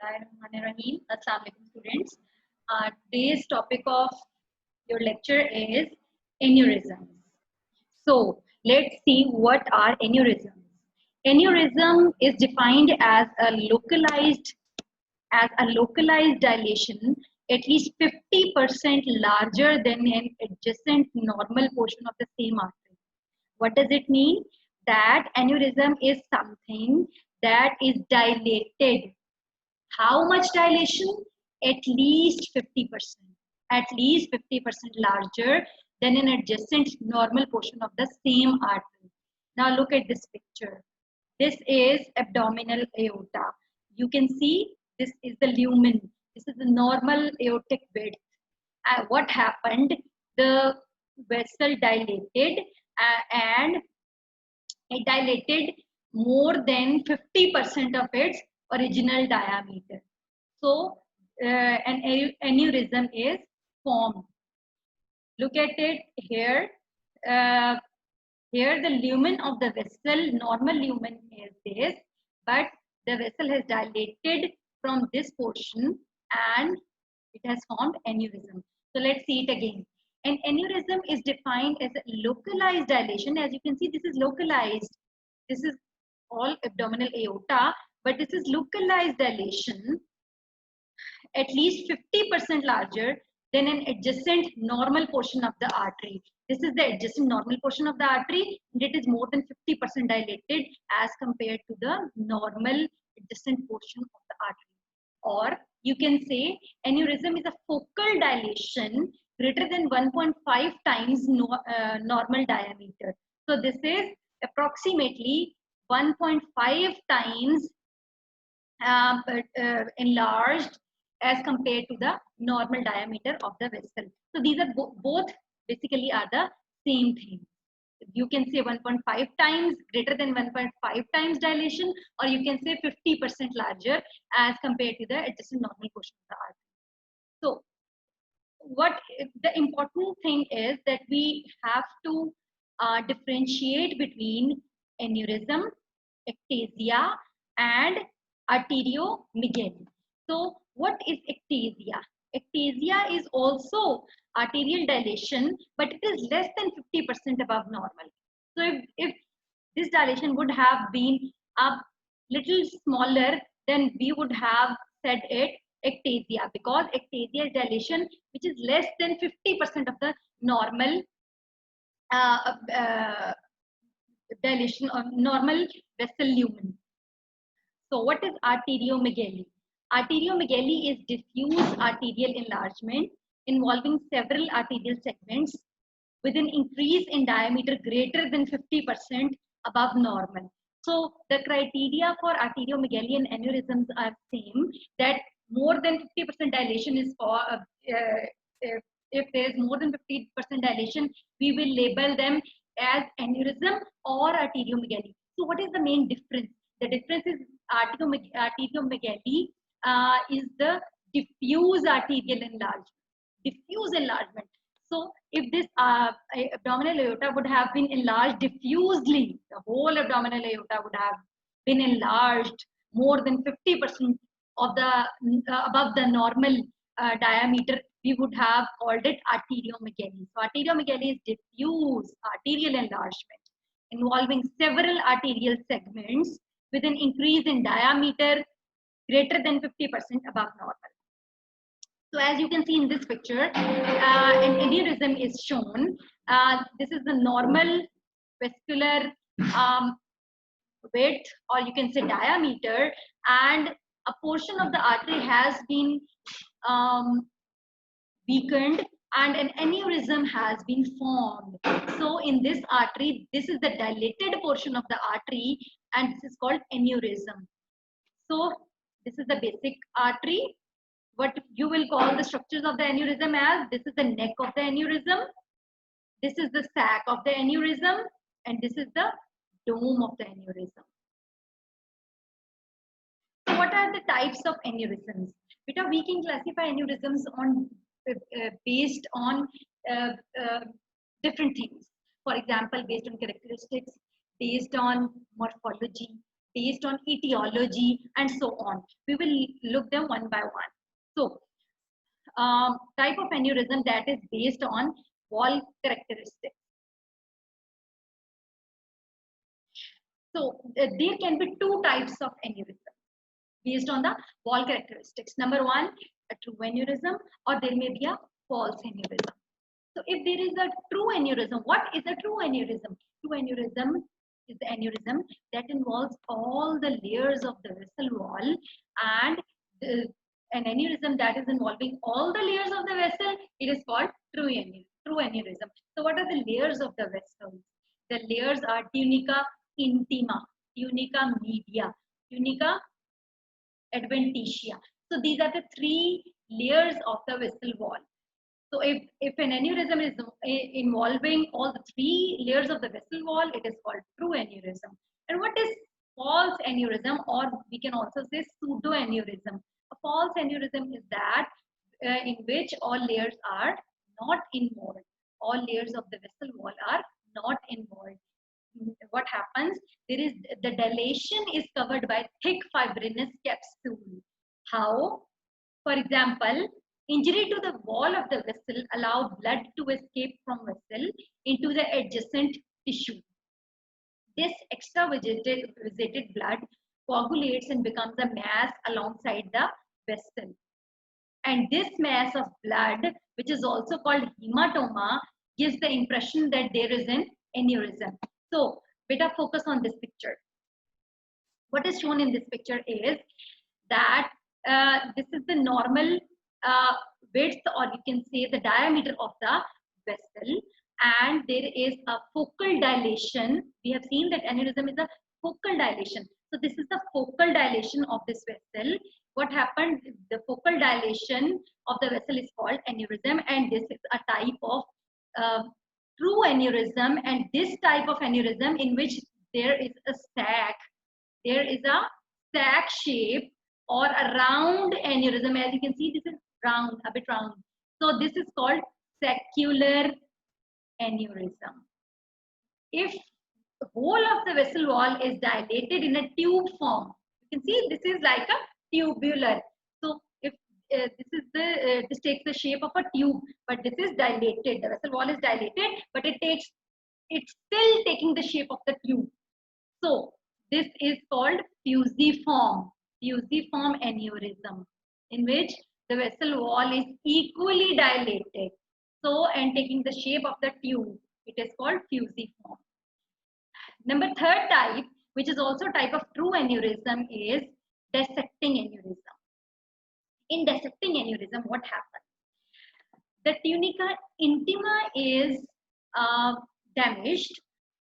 Bismillahirrahmanirrahim. Assalamu alaikum students. Today's topic of your lecture is aneurysms. So let's see what are aneurysms. Aneurysm is defined as a localized dilation at least 50% larger than an adjacent normal portion of the same artery. What does it mean? That aneurysm is something that is dilated. How much dilation? At least 50%. At least 50% larger than an adjacent normal portion of the same artery. Now look at this picture. This is abdominal aorta. You can see this is the lumen. This is the normal aortic width. What happened? The vessel dilated and it dilated more than 50% of its original diameter. So an aneurysm is formed. Look at it here. Here the lumen of the vessel, normal lumen is this, but the vessel has dilated from this portion and it has formed aneurysm. So let's see it again. An aneurysm is defined as a localized dilation. As you can see, this is localized. This is all abdominal aorta, but this is localized dilation at least 50% larger than an adjacent normal portion of the artery. This is the adjacent normal portion of the artery, and it is more than 50% dilated as compared to the normal adjacent portion of the artery. Or you can say aneurysm is a focal dilation greater than 1.5 times normal diameter. So this is approximately 1.5 times enlarged as compared to the normal diameter of the vessel. So these are both basically are the same thing. You can say 1.5 times greater than 1.5 times dilation, or you can say 50% larger as compared to the adjacent normal portion of the artery. So what the important thing is that we have to differentiate between aneurysm, ectasia, and arteriomegaly. So what is ectasia? Ectasia is also arterial dilation, but it is less than 50% above normal. So if this dilation would have been a little smaller, then we would have said it ectasia, because ectasia is dilation which is less than 50% of the normal dilation or normal vessel lumen. So what is arteriomegaly? Arteriomegaly is diffuse arterial enlargement involving several arterial segments with an increase in diameter greater than 50% above normal. So the criteria for arteriomegaly and aneurysms are same, that more than 50% dilation is for, if there is more than 50% dilation, we will label them as aneurysm or arteriomegaly. So what is the main difference? The difference is arteriomegaly is the diffuse arterial enlargement. Diffuse enlargement. So if this abdominal aorta would have been enlarged diffusely, the whole abdominal aorta would have been enlarged more than 50% of the above the normal diameter, we would have called it arteriomegaly. So arteriomegaly is diffuse arterial enlargement involving several arterial segments with an increase in diameter greater than 50% above normal. So as you can see in this picture, an aneurysm is shown. This is the normal vascular width, or you can say diameter, and a portion of the artery has been weakened and an aneurysm has been formed. So in this artery, this is the dilated portion of the artery and this is called aneurysm. So this is the basic artery. What you will call the structures of the aneurysm as, this is the neck of the aneurysm, this is the sac of the aneurysm, and this is the dome of the aneurysm. So what are the types of aneurysms? Beta, we can classify aneurysms on based on different things. For example, based on characteristics, based on morphology, based on etiology and so on. We will look them one by one. So, type of aneurysm that is based on wall characteristics. So, there can be two types of aneurysm based on the wall characteristics. Number one, a true aneurysm, or there may be a false aneurysm. So if there is a true aneurysm, what is a true aneurysm? True aneurysm is the aneurysm that involves all the layers of the vessel wall, and an aneurysm that is involving all the layers of the vessel, it is called true aneurysm. So what are the layers of the vessel? The layers are tunica intima, tunica media, tunica adventitia. So these are the three layers of the vessel wall. So if an aneurysm is involving all the three layers of the vessel wall, it is called true aneurysm. And what is false aneurysm, or we can also say pseudo aneurysm? A false aneurysm is that in which all layers are not involved. All layers of the vessel wall are not involved. What happens? There is the dilation is covered by thick fibrinous capsule. How? For example, injury to the wall of the vessel allow blood to escape from vessel into the adjacent tissue. This extravasated blood coagulates and becomes a mass alongside the vessel. And this mass of blood, which is also called hematoma, gives the impression that there is an aneurysm. So, beta focus on this picture. What is shown in this picture is that this is the normal width, or you can say the diameter of the vessel, and there is a focal dilation. We have seen that aneurysm is a focal dilation. So this is the focal dilation of this vessel. What happened? The focal dilation of the vessel is called aneurysm, and this is a type of true aneurysm. And this type of aneurysm in which there is a sac, there is a sac shape or a round aneurysm. As you can see, this is round, a bit round. So this is called saccular aneurysm. If the whole of the vessel wall is dilated in a tube form, you can see this is like a tubular. So if this takes the shape of a tube, but this is dilated. The vessel wall is dilated, but it's still taking the shape of the tube. So this is called fusiform aneurysm, in which the vessel wall is equally dilated. So, and taking the shape of the tube, it is called fusiform. Number third type, which is also type of true aneurysm, is dissecting aneurysm. In dissecting aneurysm, what happens? The tunica intima is damaged,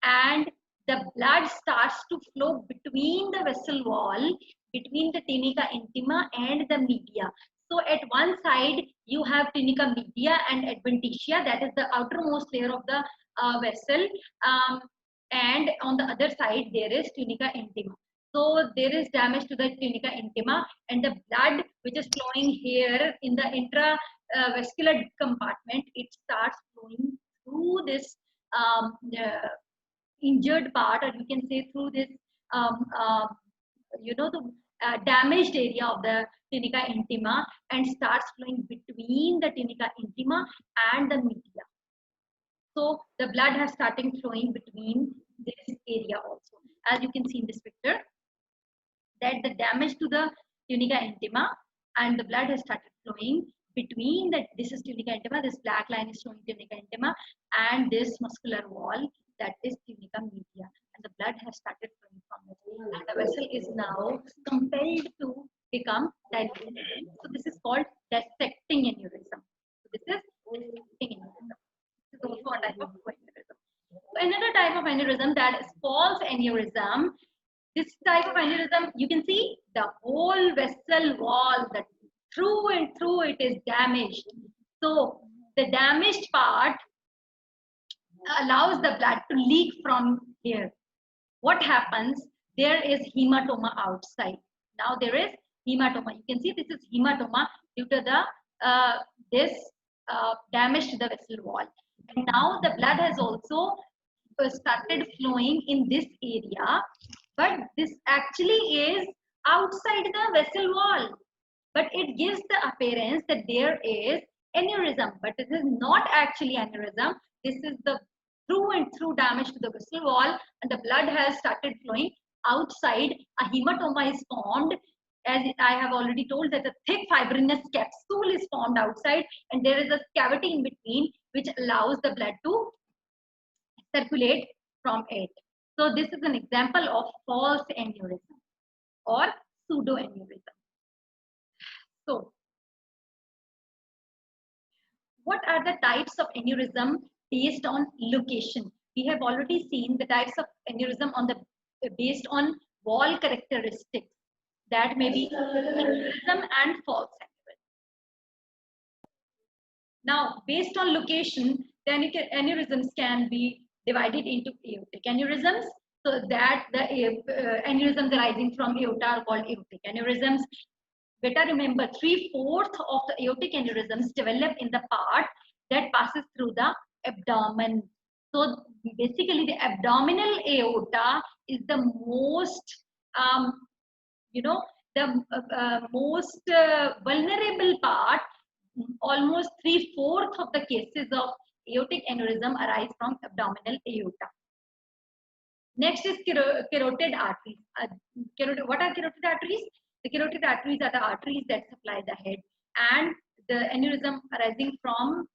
and the blood starts to flow between the vessel wall, between the tunica intima and the media. So at one side, you have tunica media and adventitia, that is the outermost layer of the vessel. And on the other side, there is tunica intima. So there is damage to the tunica intima, and the blood which is flowing here in the intravascular compartment, it starts flowing through this injured part, or you can say through this the damaged area of the tunica intima, and starts flowing between the tunica intima and the media. So the blood has started flowing between this area also. As you can see in this picture, that the damage to the tunica intima, and the blood has started flowing between this is tunica intima, this black line is showing tunica intima, and this muscular wall, that is tunica media, and the blood has started flowing from it, and the vessel is now compelled to become dilated. So this is called dissecting aneurysm. So this is dissecting aneurysm. This is also a type of aneurysm. So another type of aneurysm, that is false aneurysm. This type of aneurysm, you can see the whole vessel wall, that through and through it is damaged. So the damaged part allows the blood to leak from here. What happens? There is hematoma outside. Now there is hematoma. You can see this is hematoma due to the this damage to the vessel wall. And now the blood has also started flowing in this area, but this actually is outside the vessel wall, but it gives the appearance that there is aneurysm, but this is not actually aneurysm. This is the through and through damage to the vessel wall, and the blood has started flowing outside. A hematoma is formed. As I have already told, that a thick fibrinous capsule is formed outside, and there is a cavity in between which allows the blood to circulate from it. So this is an example of false aneurysm or pseudoaneurysm. So what are the types of aneurysm based on location? We have already seen the types of aneurysm on the based on wall characteristics. That may be aneurysm and false aneurysm. Now, based on location, the aneurysms can be divided into aortic aneurysms. So that the aneurysms arising from aorta are called aortic aneurysms. Better remember, 3/4 of the aortic aneurysms develop in the part that passes through the abdomen. So basically, the abdominal aorta is the most, the most vulnerable part. Almost 3/4 of the cases of aortic aneurysm arise from abdominal aorta. Next is carotid arteries. What are carotid arteries? The carotid arteries are the arteries that supply the head, and the aneurysm arising from,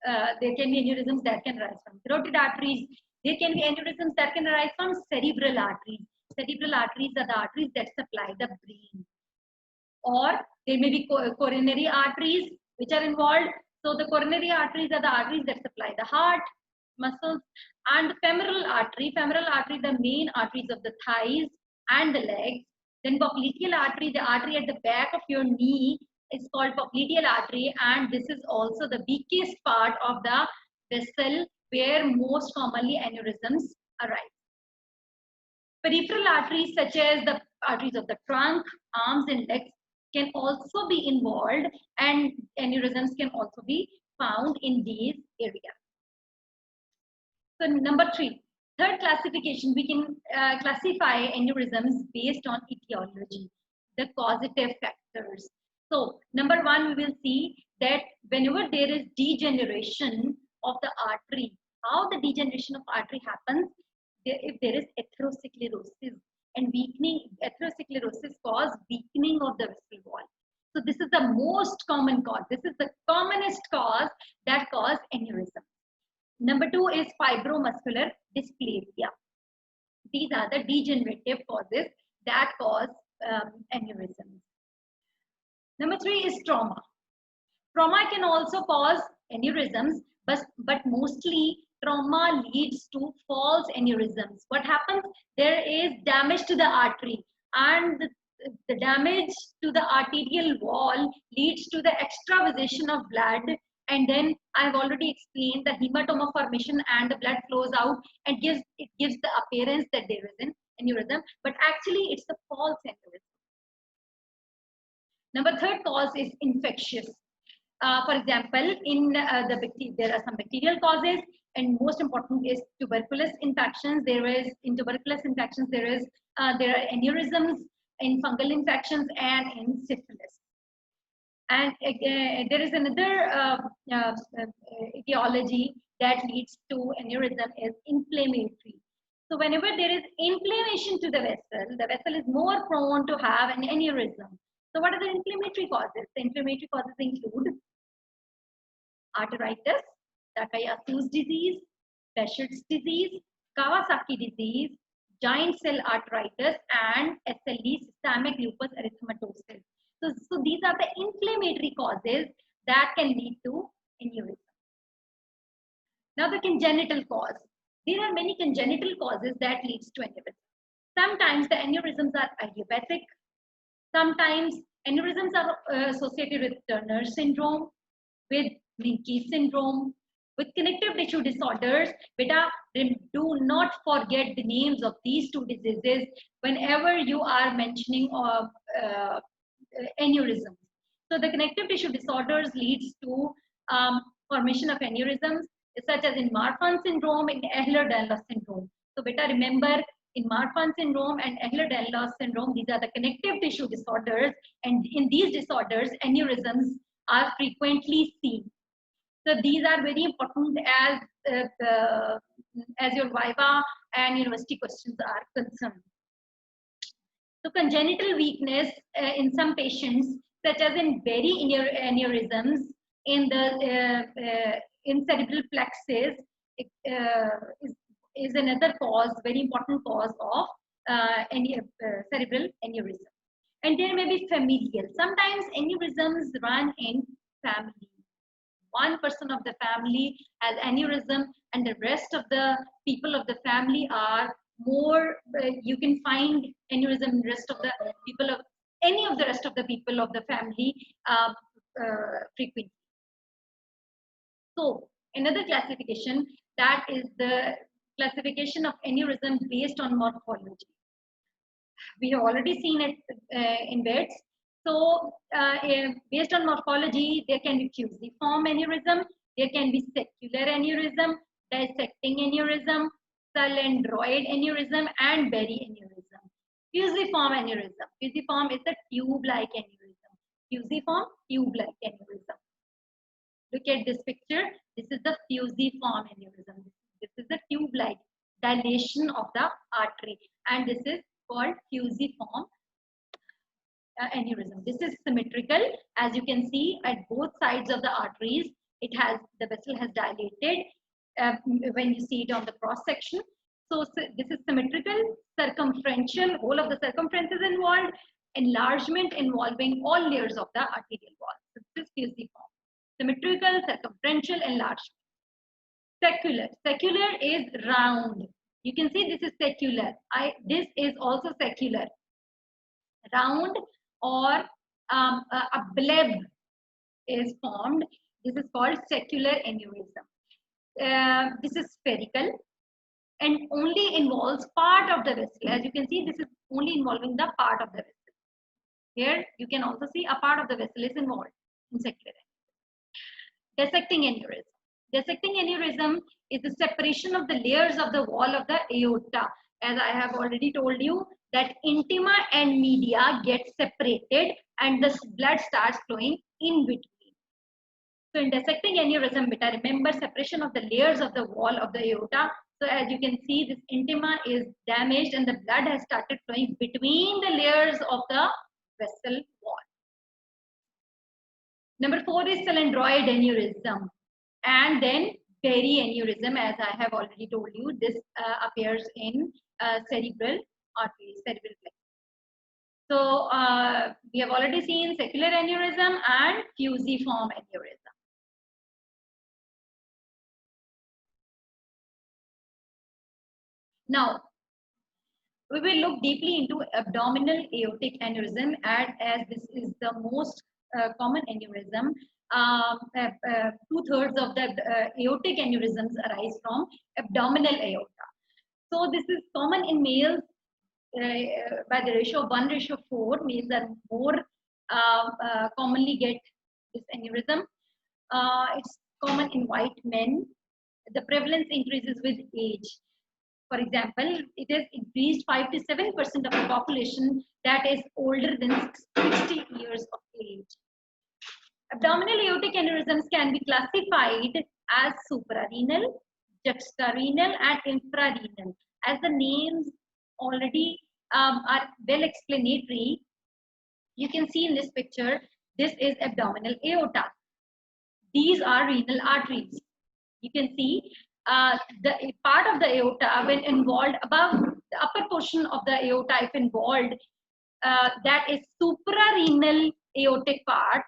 there can be aneurysms that can arise from carotid arteries. There can be aneurysms that can arise from cerebral arteries. Cerebral arteries are the arteries that supply the brain. Or there may be coronary arteries which are involved. So the coronary arteries are the arteries that supply the heart muscles, and femoral artery, the main arteries of the thighs and the legs. Then popliteal artery, the artery at the back of your knee is called popliteal artery, and this is also the weakest part of the vessel where most commonly aneurysms arise. Peripheral arteries such as the arteries of the trunk, arms and legs can also be involved, and aneurysms can also be found in these areas. So number 3, third classification, we can classify aneurysms based on etiology, the causative factors. So number 1, we will see that whenever there is degeneration of the artery, how the degeneration of artery happens, if there is atherosclerosis, and weakening, atherosclerosis cause weakening of the vessel wall. So this is the most common cause. This is the commonest cause that cause aneurysm. Number 2 is fibromuscular dysplasia. These are the degenerative causes that cause aneurysms. Number 3 is trauma. Trauma can also cause aneurysms, but mostly trauma leads to false aneurysms. What happens? There is damage to the artery, and the damage to the arterial wall leads to the extravasation of blood, and then I've already explained the hematoma formation, and the blood flows out and it gives the appearance that there is an aneurysm, but actually it's a false aneurysm. Number 3rd cause is infectious. For example, in there are some bacterial causes, and most important is tuberculous infections. In tuberculous infections there are aneurysms, in fungal infections, and in syphilis. And there is another etiology that leads to aneurysm is inflammatory. So whenever there is inflammation to the vessel is more prone to have an aneurysm. So what are the inflammatory causes? The inflammatory causes include arteritis, Takayasu's disease, Behçet's disease, Kawasaki disease, giant cell arteritis, and SLE, systemic lupus erythematosus. So these are the inflammatory causes that can lead to aneurysm. Now the congenital cause. There are many congenital causes that leads to aneurysm. Sometimes the aneurysms are idiopathic. Sometimes aneurysms are associated with Turner syndrome, with Menkes syndrome, with connective tissue disorders. Beta, do not forget the names of these 2 diseases whenever you are mentioning aneurysms. So the connective tissue disorders leads to formation of aneurysms, such as in Marfan syndrome, in Ehlers-Danlos syndrome. So beta, remember In Marfan syndrome and Ehlers-Danlos syndrome, these are the connective tissue disorders, and in these disorders, aneurysms are frequently seen. So these are very important as your viva and university questions are concerned. So congenital weakness in some patients, such as in berry aneurysms in the in cerebral plexus, is another cause, very important cause of cerebral aneurysm. And there may be familial. Sometimes aneurysms run in family. One person of the family has aneurysm, and the rest of the people of the family are more. You can find aneurysm in rest of the people of any of the rest of the people of the family frequently. So another classification, that is the classification of aneurysm based on morphology. We have already seen it in beds. So based on morphology, there can be fusiform aneurysm, there can be secular aneurysm, dissecting aneurysm, cylindroid aneurysm, and berry aneurysm. Fusiform aneurysm. Fusiform is a tube-like aneurysm. Fusiform, tube-like aneurysm. Look at this picture. This is the fusiform aneurysm. This is the tube-like dilation of the artery, and this is called fusiform aneurysm. This is symmetrical, as you can see at both sides of the arteries. The vessel has dilated when you see it on the cross section. So this is symmetrical, circumferential. Whole of the circumference is involved. Enlargement involving all layers of the arterial wall. So this is fusiform. Symmetrical, circumferential, enlargement. Secular. Secular is round. You can see this is secular. This is also secular. Round, or a bleb is formed. This is called secular aneurysm. This is spherical and only involves part of the vessel. As you can see, this is only involving the part of the vessel. Here you can also see a part of the vessel is involved in secular aneurysm. Dissecting aneurysm. Dissecting aneurysm is the separation of the layers of the wall of the aorta. As I have already told you, that intima and media get separated and the blood starts flowing in between. So in dissecting aneurysm, beta, remember separation of the layers of the wall of the aorta. So as you can see, this intima is damaged and the blood has started flowing between the layers of the vessel wall. Number 4 is cylindroid aneurysm, and then berry aneurysm. As I have already told you, this appears in cerebral arteries, cerebral plexus. So we have already seen secular aneurysm and fusiform aneurysm. Now we will look deeply into abdominal aortic aneurysm, as this is the most common aneurysm. 2/3 of the aortic aneurysms arise from abdominal aorta. So this is common in males by the ratio of 1:4. Males are more commonly get this aneurysm. It's common in white men. The prevalence increases with age. For example, it has increased 5 to 7% of the population that is older than 60 years of age. Abdominal aortic aneurysms can be classified as suprarenal, juxtarenal, and infrarenal. As the names already are well explanatory, you can see in this picture, this is abdominal aorta. These are renal arteries. You can see the part of the aorta when involved above the upper portion of the aorta, if involved, that is suprarenal aortic part.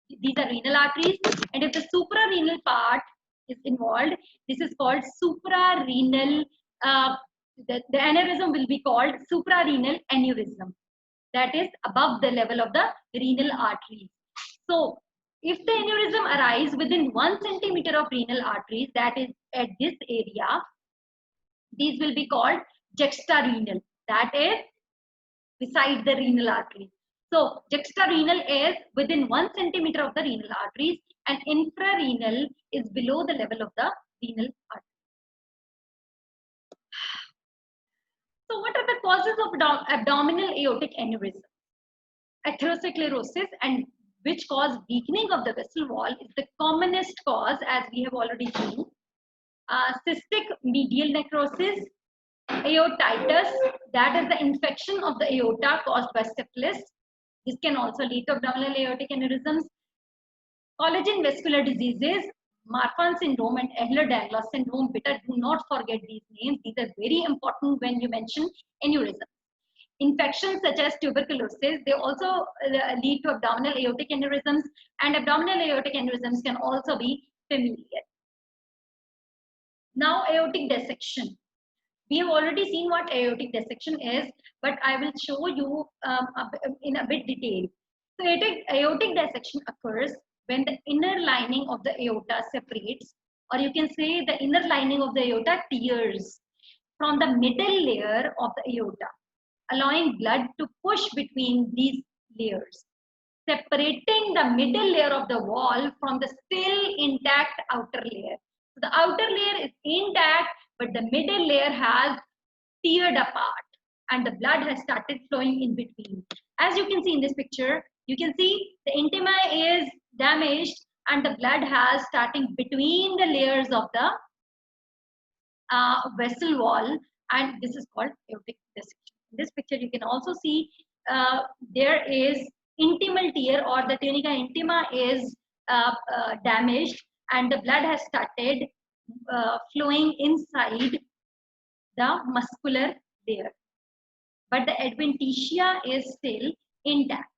These are renal arteries, and if the suprarenal part is involved, this is called suprarenal. The aneurysm will be called suprarenal aneurysm. That is above the level of the renal arteries. So if the aneurysm arises within 1 centimeter of renal arteries, that is at this area, these will be called juxtarenal. That is beside the renal arteries. So juxtarenal is within 1 centimeter of the renal arteries, and infrarenal is below the level of the renal arteries. So what are the causes of abdominal aortic aneurysm? Atherosclerosis, and which cause weakening of the vessel wall, is the commonest cause, as we have already seen. Cystic medial necrosis, aortitis, that is the infection of the aorta caused by syphilis. This can also lead to abdominal aortic aneurysms. Collagen vascular diseases, Marfan syndrome and Ehlers-Danlos syndrome. Better do not forget these names. These are very important when you mention aneurysm. Infections such as tuberculosis, they also lead to abdominal aortic aneurysms, and abdominal aortic aneurysms can also be familial. Now, aortic dissection. We have already seen what aortic dissection is, but I will show you in a bit detail. So, aortic dissection occurs when the inner lining of the aorta separates, or you can say the inner lining of the aorta tears from the middle layer of the aorta, allowing blood to push between these layers, separating the middle layer of the wall from the still intact outer layer. So the outer layer is intact, but the middle layer has teared apart and the blood has started flowing in between. As you can see in this picture, you can see the intima is damaged and the blood has starting between the layers of the vessel wall, and this is called aortic dissection. In this picture, you can also see there is intimal tear, or the tunica intima is damaged and the blood has started flowing inside the muscular layer, but the adventitia is still intact.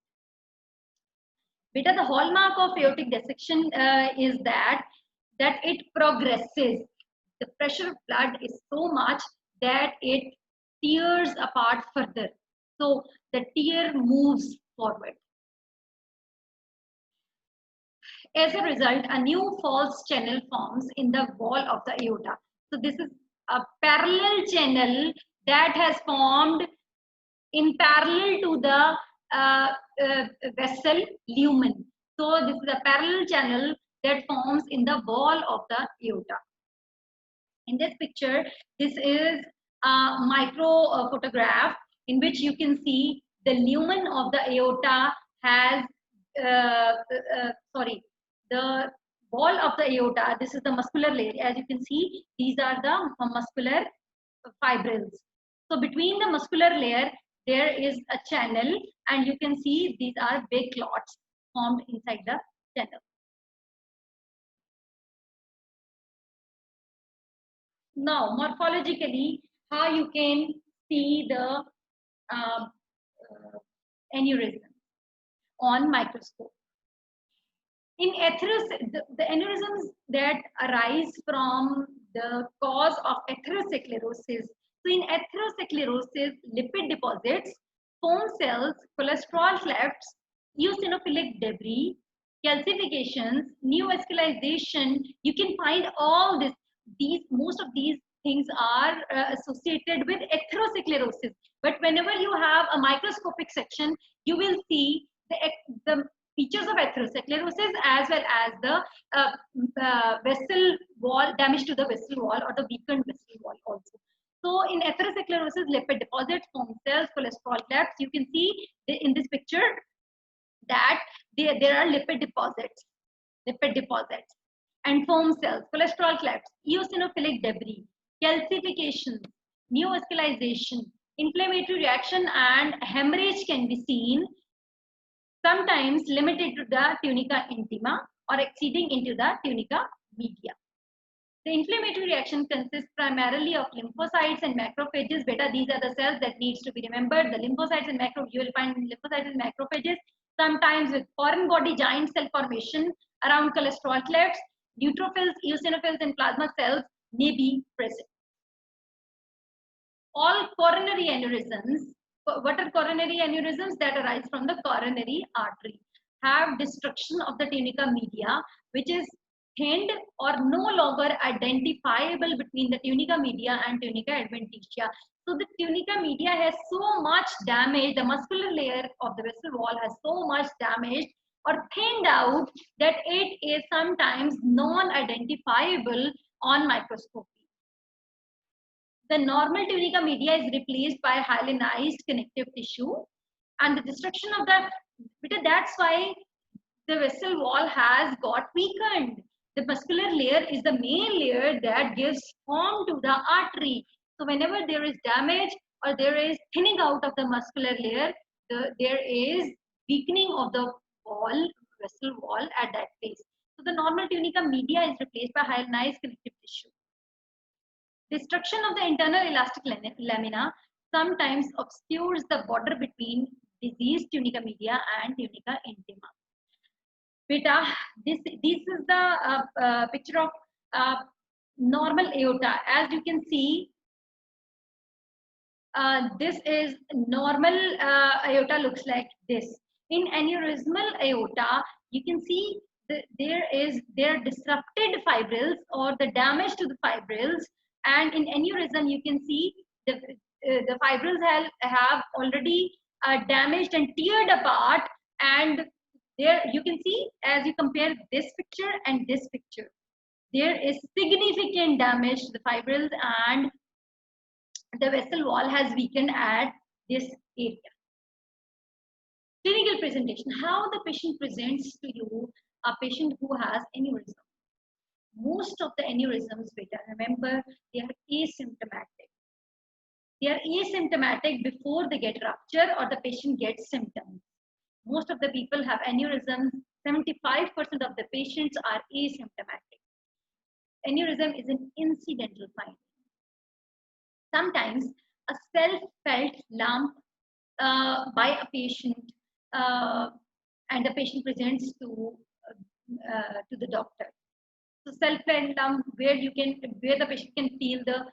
Beta, the hallmark of aortic dissection is that it progresses. The pressure of blood is so much that it tears apart further. So the tear moves forward. As a result, a new false channel forms in the wall of the aorta. So this is a parallel channel that has formed in parallel to the vessel lumen. So this is a parallel channel that forms in the wall of the aorta. In this picture, this is a micro photograph in which you can see the lumen of the aorta has, the wall of the aorta. This is the muscular layer. As you can see, these are the muscular fibrils. So between the muscular layer, there is a channel, and you can see these are big clots formed inside the channel. Now, morphologically, how you can see the aneurysm on microscope. In the aneurysms that arise from the cause of atherosclerosis. So in atherosclerosis, lipid deposits, foam cells, cholesterol clefts, eosinophilic debris, calcifications, neovascularization, you can find all this. Most of these things are associated with atherosclerosis. But whenever you have a microscopic section, you will see the features of atherosclerosis as well as the vessel wall, damage to the vessel wall or the weakened vessel wall also. So in atherosclerosis, lipid deposits, foam cells, cholesterol clefts, you can see in this picture that there are lipid deposits and foam cells, cholesterol clefts, eosinophilic debris, calcifications, neovascularization, inflammatory reaction, and hemorrhage can be seen, sometimes limited to the tunica intima or exceeding into the tunica media. The inflammatory reaction consists primarily of lymphocytes and macrophages. Beta, these are the cells that needs to be remembered. The lymphocytes and macrophages, you will find lymphocytes and macrophages, sometimes with foreign body giant cell formation around cholesterol clefts, neutrophils, eosinophils, and plasma cells may be present. All coronary aneurysms, what are coronary aneurysms? That arise from the coronary artery, have destruction of the tunica media, which is thinned or no longer identifiable between the tunica media and tunica adventitia. So the tunica media has so much damage, the muscular layer of the vessel wall has so much damage or thinned out that it is sometimes non-identifiable on microscopy. The normal tunica media is replaced by hyalinized connective tissue, and the destruction of the, because that's why the vessel wall has got weakened. The muscular layer is the main layer that gives form to the artery. So whenever there is damage or there is thinning out of the muscular layer, there is weakening of the wall, vessel wall at that place. So the normal tunica media is replaced by hyalinized connective tissue. Destruction of the internal elastic lamina sometimes obscures the border between diseased tunica media and tunica intima. Beta, this is the picture of normal aorta. As you can see, this is normal aorta looks like this. In aneurysmal aorta, you can see there are disrupted fibrils or the damage to the fibrils, and in aneurysm you can see the fibrils have already damaged and teared apart, and there you can see, as you compare this picture and this picture, there is significant damage to the fibrils and the vessel wall has weakened at this area. Clinical presentation, how the patient presents to you, a patient who has aneurysm. Most of the aneurysms, beta, remember, they are asymptomatic. They are asymptomatic before they get rupture or the patient gets symptoms. Most of the people have aneurysms. 75% of the patients are asymptomatic. Aneurysm is an incidental finding. Sometimes a self-felt lump by a patient, and the patient presents to the doctor. So self-felt lump where the patient can feel the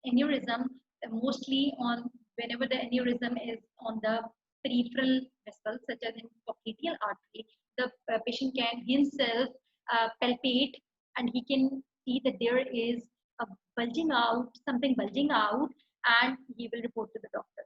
aneurysm, mostly on whenever the aneurysm is on the peripheral vessels, such as in popliteal artery, the patient can himself palpate, and he can see that there is a bulging out, something bulging out, and he will report to the doctor.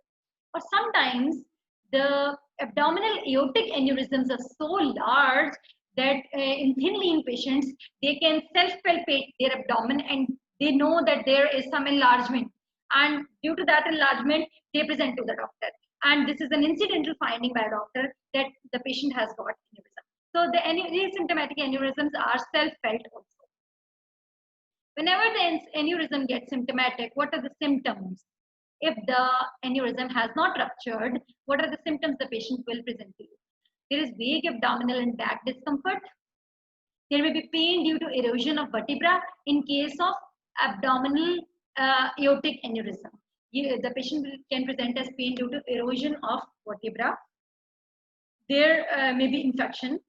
Or sometimes the abdominal aortic aneurysms are so large that in thin lean patients, they can self-palpate their abdomen and they know that there is some enlargement. And due to that enlargement, they present to the doctor. And this is an incidental finding by a doctor that the patient has got aneurysm. So the asymptomatic aneurysms are self-felt also. Whenever the aneurysm gets symptomatic, what are the symptoms? If the aneurysm has not ruptured, what are the symptoms the patient will present to you? There is vague abdominal and back discomfort. There may be pain due to erosion of vertebra in case of abdominal aortic aneurysm. The patient can present as pain due to erosion of vertebra. There may be infection.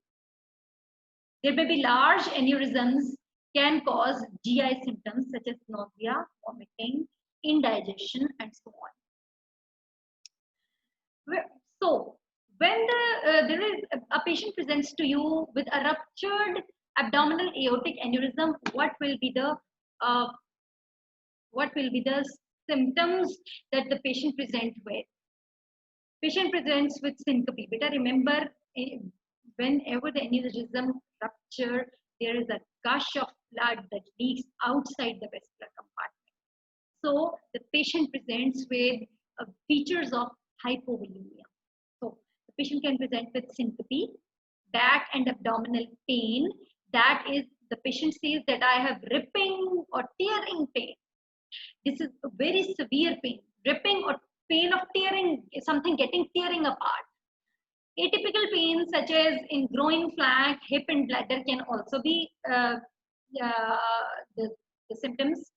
There may be large aneurysms can cause GI symptoms such as nausea, vomiting, indigestion, and so on. So, when there is a patient presents to you with a ruptured abdominal aortic aneurysm, what will be the symptoms that the patient presents with? Patient presents with syncope. Beta, remember, whenever the aneurysm rupture, there is a gush of blood that leaks outside the vesicular compartment. So the patient presents with features of hypovolemia. So the patient can present with syncope, back and abdominal pain. That is, the patient says that I have ripping or tearing pain. This is a very severe pain. Ripping or pain of tearing, something tearing apart. Atypical pains such as in groin, flank, hip, and bladder can also be the symptoms.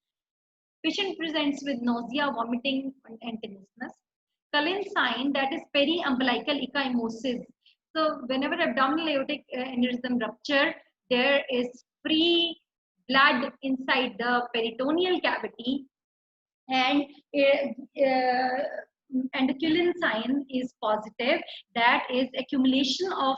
Patient presents with nausea, vomiting, and tenesmus. Cullen sign, that is periumbilical ecchymosis. So whenever abdominal aortic aneurysm rupture, there is free blood inside the peritoneal cavity, and the Cullen sign is positive. That is, accumulation of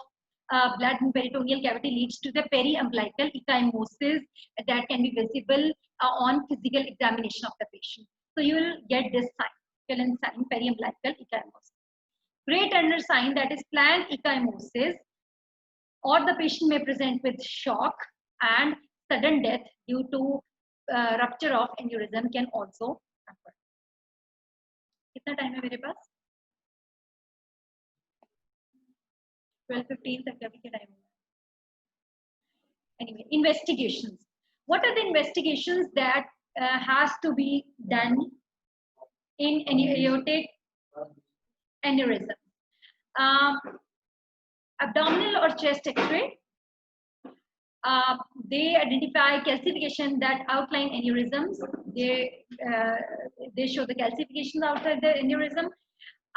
blood in peritoneal cavity leads to the periumbilical ecchymosis that can be visible on physical examination of the patient. So you will get this sign, Cullen sign, periumbilical ecchymosis. Gray Turner sign, that is flank ecchymosis, or the patient may present with shock and sudden death due to rupture of aneurysm can also occur. कितना time है मेरे पास? 12:15 तक अभी क्या time है? Anyway, investigations. What are the investigations that has to be done in aortic aneurysm? Abdominal or chest X-ray. They identify calcification that outline aneurysms. They show the calcification outside the aneurysm.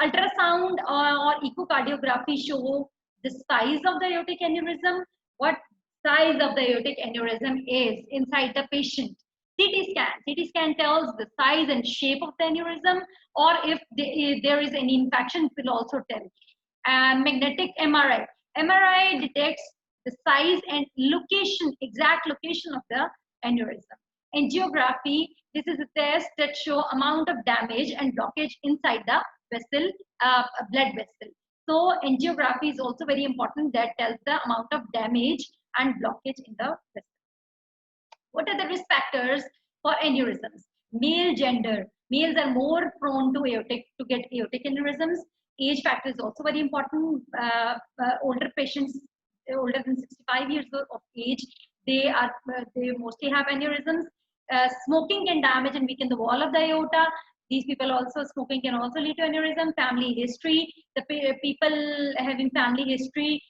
Ultrasound or echocardiography show the size of the aortic aneurysm, what size of the aortic aneurysm is inside the patient. CT scan tells the size and shape of the aneurysm, or if there is any infection, it will also tell. Magnetic MRI detects the size and location, exact location of the aneurysm. Angiography, this is a test that show amount of damage and blockage inside the vessel, blood vessel. So angiography is also very important, that tells the amount of damage and blockage in the vessel. What are the risk factors for aneurysms? Male gender. Males are more prone to get aortic aneurysms. Age factor is also very important. Older patients, older than 65 years of age, they mostly have aneurysms. Smoking can damage and weaken the wall of the aorta. These people also, smoking can also lead to aneurysm. Family history. The people having family history,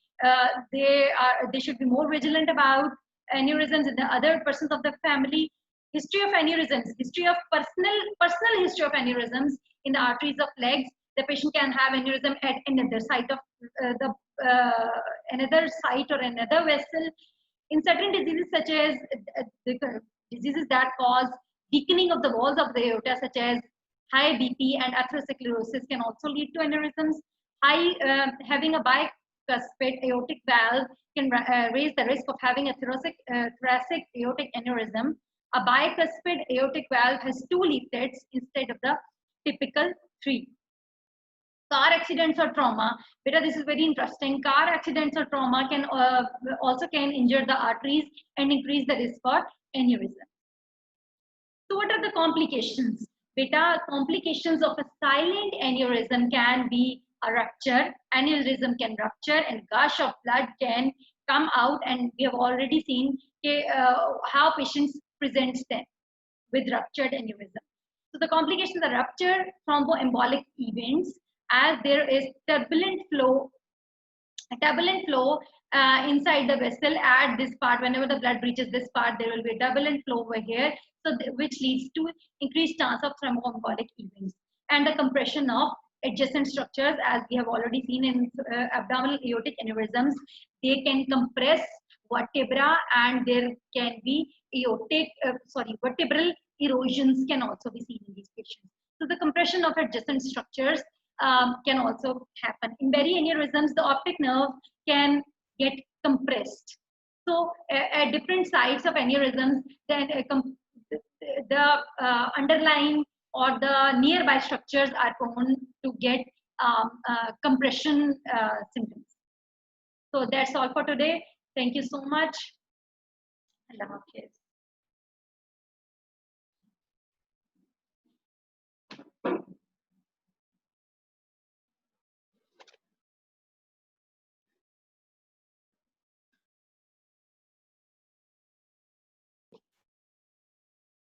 they should be more vigilant about aneurysms in the other persons of the family. History of aneurysms, history of personal history of aneurysms in the arteries of legs. The patient can have aneurysm at another site of another site or another vessel. In certain diseases, such as diseases that cause weakening of the walls of the aorta, such as high BP and atherosclerosis, can also lead to aneurysms. Having a bicuspid aortic valve can raise the risk of having a thoracic aortic aneurysm. A bicuspid aortic valve has 2 leaflets instead of the typical 3. Car accidents or trauma. Beta, this is very interesting. Car accidents or trauma can also injure the arteries and increase the risk for aneurysm. So what are the complications? Beta, complications of a silent aneurysm can be a rupture. Aneurysm can rupture and gush of blood can come out, and we have already seen how patients present them with ruptured aneurysm. So the complications are rupture, thromboembolic events, as there is turbulent flow inside the vessel at this part. Whenever the blood reaches this part, there will be a turbulent flow over here, so which leads to increased chance of thromboembolic events. And the compression of adjacent structures, as we have already seen in abdominal aortic aneurysms, they can compress vertebra, and there can be vertebral erosions can also be seen in these patients. So the compression of adjacent structures can also happen. In berry aneurysms, the optic nerve can get compressed. So at different sites of aneurysms, then the underlying or the nearby structures are prone to get compression symptoms. So that's all for today. Thank you so much. Allah Hafiz.